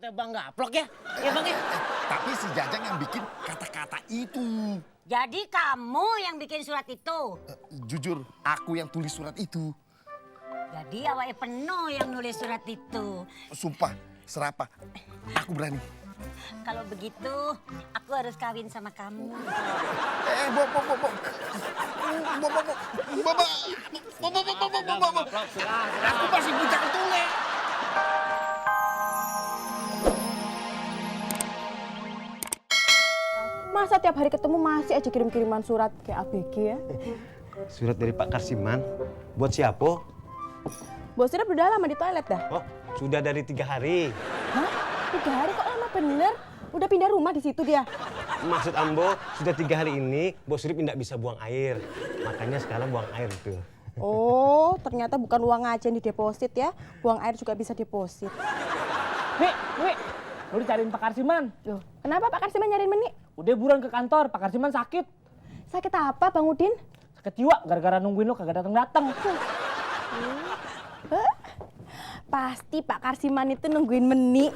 suratnya Bang Gaplok ya? Ya Bang ya? Tapi si Jajang yang bikin kata-kata itu. Jadi kamu yang bikin surat itu? Jujur, aku yang tulis surat itu. Jadi awake penuh yang nulis surat itu. Sumpah, serapah. Aku berani. Kalau begitu, aku harus kawin sama kamu. Aku masih bujang tule. Masa tiap hari ketemu masih aja kirim-kiriman surat kayak ABG ya? Surat dari Pak Karsiman. Buat siapa? Bos Sirip udah lama di toilet dah. Oh, sudah dari 3 hari. Hah? 3 hari kok lama bener? Udah pindah rumah di situ dia? Maksud Ambo, sudah 3 hari ini Bos Surip tidak bisa buang air. Makanya sekarang buang air tuh. Oh, ternyata bukan uang aja yang dideposit ya. Buang air juga bisa deposit. Wi, lu dicariin Pak Karsiman. Loh, kenapa Pak Karsiman nyariin Meni? Udah buruan ke kantor, Pak Karsiman sakit. Sakit apa Bang Udin? Sakit jiwa gara-gara nungguin lu kagak datang-datang. Pasti Pak Karsiman itu nungguin Meni.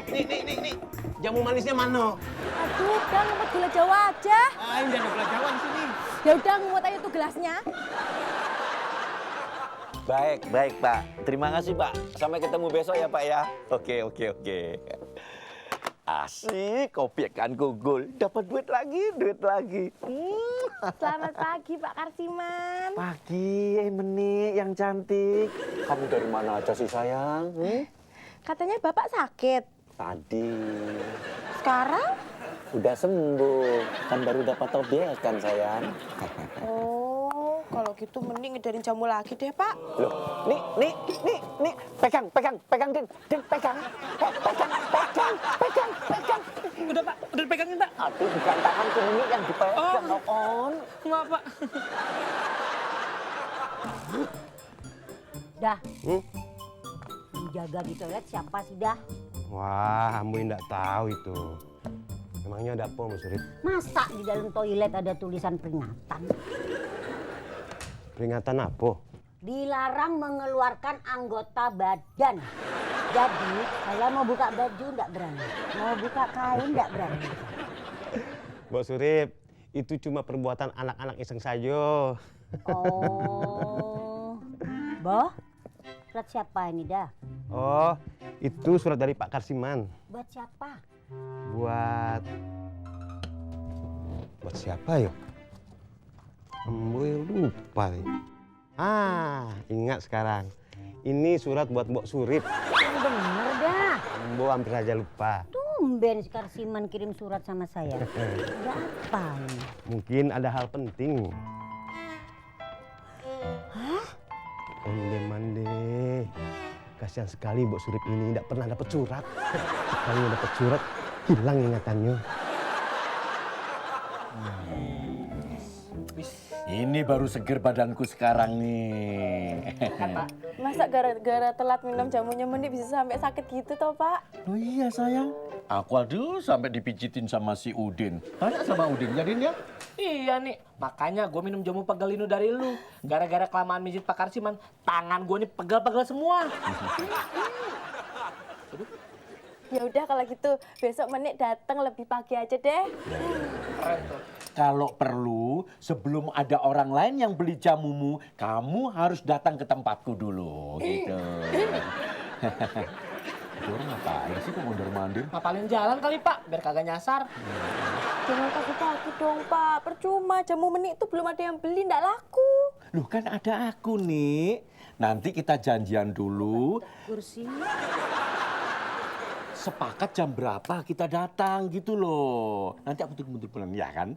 Nih. Jamu manisnya mana? Aduh, udah ngumut gula Jawa aja. Ah, ini ada gula Jawa di sini. Ya udah ngumut aja tuh gelasnya. Baik Pak. Terima kasih Pak. Sampai ketemu besok ya Pak ya. Oke. Asik, kopi kan gugul. Dapat duit lagi. Selamat pagi Pak Karsiman. Pagi, Meni yang cantik. Kamu dari mana aja sih sayang? Katanya Bapak sakit. Tadi. Sekarang? Udah sembuh. Kan baru dapat obat kan sayang. Oh, kalau gitu mending ngedarin jamu lagi deh Pak. Loh, nih. Pegang, Din, pegang. Pegang. Udah Pak, udah pegangin Pak. Aduh, bukan tanganku ini yang dipegang, on. Enggak Pak. Dah. Menjaga di toilet siapa sih dah? Wah, Ambo tidak tahu itu. Emangnya ada apa, Bos Surip? Masa di dalam toilet ada tulisan peringatan? Peringatan apa? Dilarang mengeluarkan anggota badan. Jadi, saya mau buka baju nggak berani. Mau buka kain nggak berani. Bos Surip, itu cuma perbuatan anak-anak iseng saja. Oh, Boh, surat siapa ini dah? Oh, itu surat dari Pak Karsiman. Buat siapa? Buat siapa ya? Ambo lupa. Ingat sekarang. Ini surat buat Mbok Surip. Bener dah. Ambo hampir aja lupa. Tumben si Karsiman kirim surat sama saya. Ada apa ini? Mungkin ada hal penting. Hah? Mande. Kasihan sekali Mbok Surip ini tidak pernah dapat surat. Sekali dapat surat, hilang ingatannya. Ini baru seger badanku sekarang nih. Masa gara-gara telat minum jamunya Meni bisa sampai sakit gitu toh Pak? Oh iya sayang. Aku aduh sampai dipijitin sama si Udin. Tanya sama Udin ya Din ya. Iya nih, makanya gue minum jamu pegelinu dari lu. Gara-gara kelamaan mijit Pak Karsiman, tangan gue nih pegel-pegel semua. Ya udah kalau gitu besok Meni datang lebih pagi aja deh. Keren tuh. Kalau perlu, sebelum ada orang lain yang beli jamumu, kamu harus datang ke tempatku dulu, gitu. Itu orang ngapain sih kok mondar-mandir? Ngapalin jalan kali Pak, biar kagak nyasar. Jangan pagi-pagi dong Pak, percuma jamu Meni itu belum ada yang beli, ndak laku. Loh kan ada aku nih. Nanti kita janjian dulu. Kursi. Sepakat jam berapa kita datang gitu loh. Nanti aku tunggu pulang ya kan.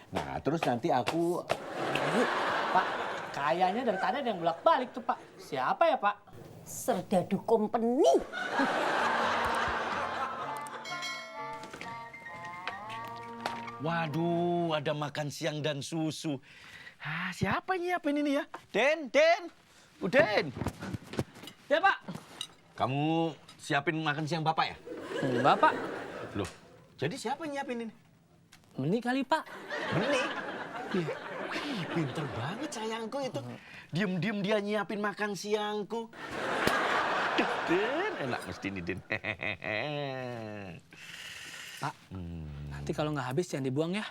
Nah terus nanti aku. Pak, kayaknya dari tadi ada yang bolak-balik tuh Pak. Siapa ya Pak? Serdadu Company. Waduh, ada makan siang dan susu. Siapa nyiapin ini ya? Den, Udin. Ya Pak. Kamu siapin makan siang Bapak ya? Enggak Pak. Loh, jadi siapa nyiapin ini? Meni kali Pak. Meni? Pinter banget sayangku itu. Diem-diem dia nyiapin makan siangku. Den, enak mesti nih, Den. Pak, nanti kalau nggak habis jangan dibuang ya.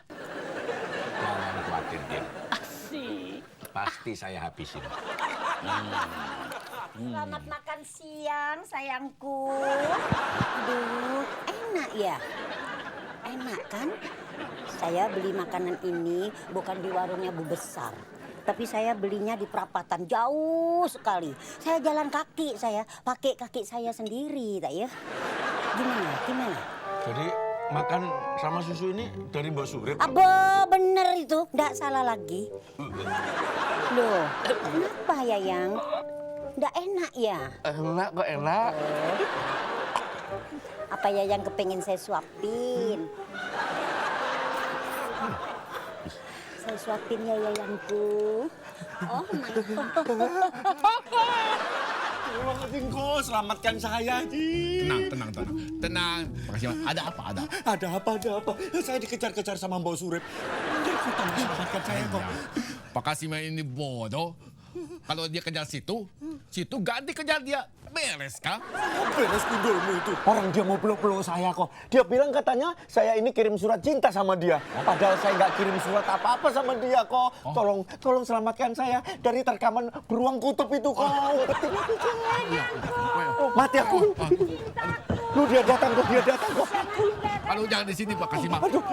Jangan khawatir, Den. Pasti saya habisin. Selamat makan siang, sayangku. Aduh, enak ya? Enak kan? Saya beli makanan ini bukan di warungnya Bu Besar. Tapi saya belinya di perapatan jauh sekali. Saya jalan kaki, saya pakai kaki saya sendiri, tak ya? Gimana? Jadi makan sama susu ini dari Mbak Surip? Abo, bener itu, nggak salah lagi. Loh, kenapa Yayang? Nggak enak ya? Enak kok, enak. Apa Yayang kepengen saya suapin? Saya suapin ya Yayangku. Oh, mantap. Tolong, Tingko, selamatkan saya, Ji. Tenang. Makasih, Mas. Ada apa? Ada apa? Saya dikejar-kejar sama Mbak Surip. Dia ikutan selamatkan saya kok. Pak Kasiman ini bodoh. Kalau dia kejar situ ganti kejar dia. Beres kah? Beres kundulmu itu. Orang dia mau peluk-peluk saya kok. Dia bilang katanya saya ini kirim surat cinta sama dia. Padahal saya nggak kirim surat apa-apa sama dia kok. Tolong selamatkan saya dari terkaman beruang kutub itu kok. Mati aku. Lu dia datang kok. Aduh, jangan di sini Pak Kasiman. Aduh.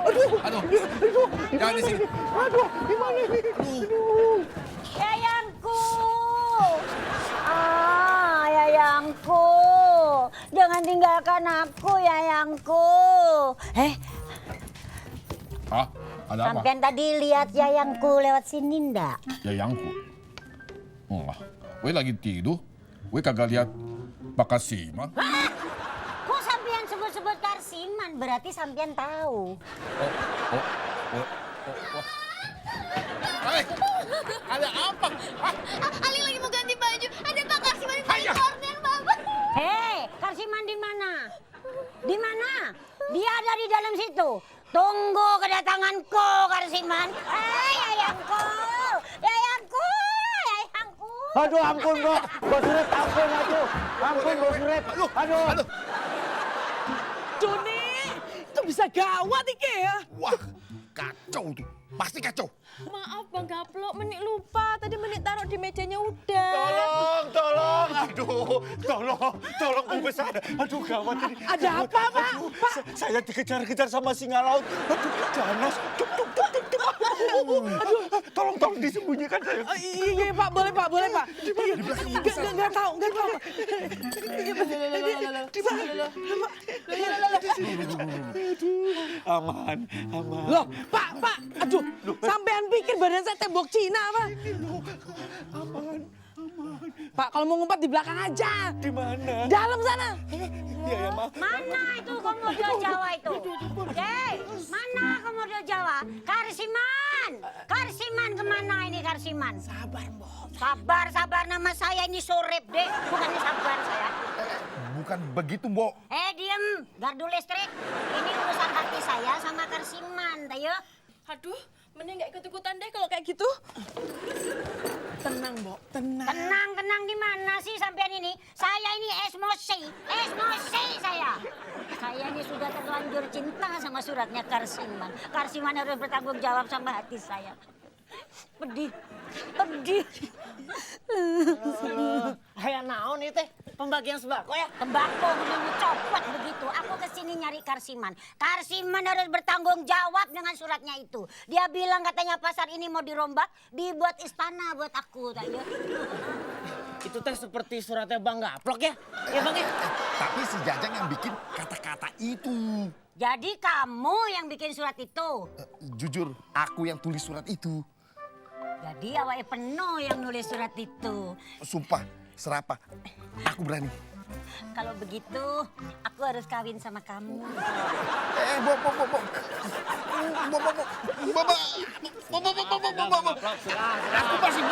Jangan di sini. Aduh, gimana ini? Yayangku. Yayangku. Jangan tinggalkan aku, Yayangku. Ada apa? Sampean tadi lihat Yayangku lewat sini ndak? Yayangku. Oh, we lagi tidur. We kagak lihat Pak Kasiman. Kok sampean sebut-sebut Karsiman? Berarti sampean tahu. Ada apa? Ali lagi mau ganti baju. Ada Pak Karsiman di korner, Bapak. Hei, Karsiman di mana? Di mana? Dia ada di dalam situ. Tunggu kedatanganku, Karsiman. Yayangku. Aduh, ampun, Mbak. Mbak Surip, ampun, aduh. Ampun, Mbak Surip. Aduh. Joni, itu bisa gawat iki ya. Wah, kacau tuh. Pasti kacau. Maaf Bang Gaplok, menik lupa. Tadi menik taruh di mejanya udah. Tolong. Aduh, tolong Bu Besar. Aduh, gawat ini. Ada apa, Pak? Saya dikejar-kejar sama singa laut. Aduh, ganas. Aduh, tolong disembunyikan saya. Iya, Pak, boleh, Pak. Enggak tahu. Aman. Loh, Pak. Aduh, sampean pikir badan saya tembok Cina, Pak? Aman. Pak, kalau mau ngumpet di belakang aja. Di mana? Dalam sana. Iya, Mak. Mana itu komodo Jawa itu? Hei, mana komodo Jawa? Karsiman kemana ini Karsiman? Sabar, Mbok. Sabar, nama saya ini Surip, Dek. Bukannya sabar saya. Bukan begitu, Mbok. Diem, gardu listrik. Ini urusan hati saya sama Karsiman, tayo. Aduh, mending nggak ikut-ikutan deh kalau kayak gitu. Tenang, Mbok. Tenang. Tenang di mana sih sampean ini? Saya ini esmosi saya. Saya ini sudah terlanjur cinta sama suratnya Karsiman. Karsiman harus bertanggung jawab sama hati saya. Pedih. Kayak naon nih teh? Pembagian sembako ya? Tembakau belum copot begitu. Aku kesini nyari Karsiman. Karsiman harus bertanggung jawab dengan suratnya itu. Dia bilang katanya pasar ini mau dirombak, dibuat istana buat aku. Tayo. Itu teh seperti suratnya Bang Gaplok ya? Ya Bang ya? Tapi si Jajang yang bikin kata-kata itu. Jadi kamu yang bikin surat itu? Jujur, aku yang tulis surat itu. Jadi awake penuh yang nulis surat itu. Sumpah, serapah. Aku berani. Kalau begitu, aku harus kawin sama kamu. Aku masih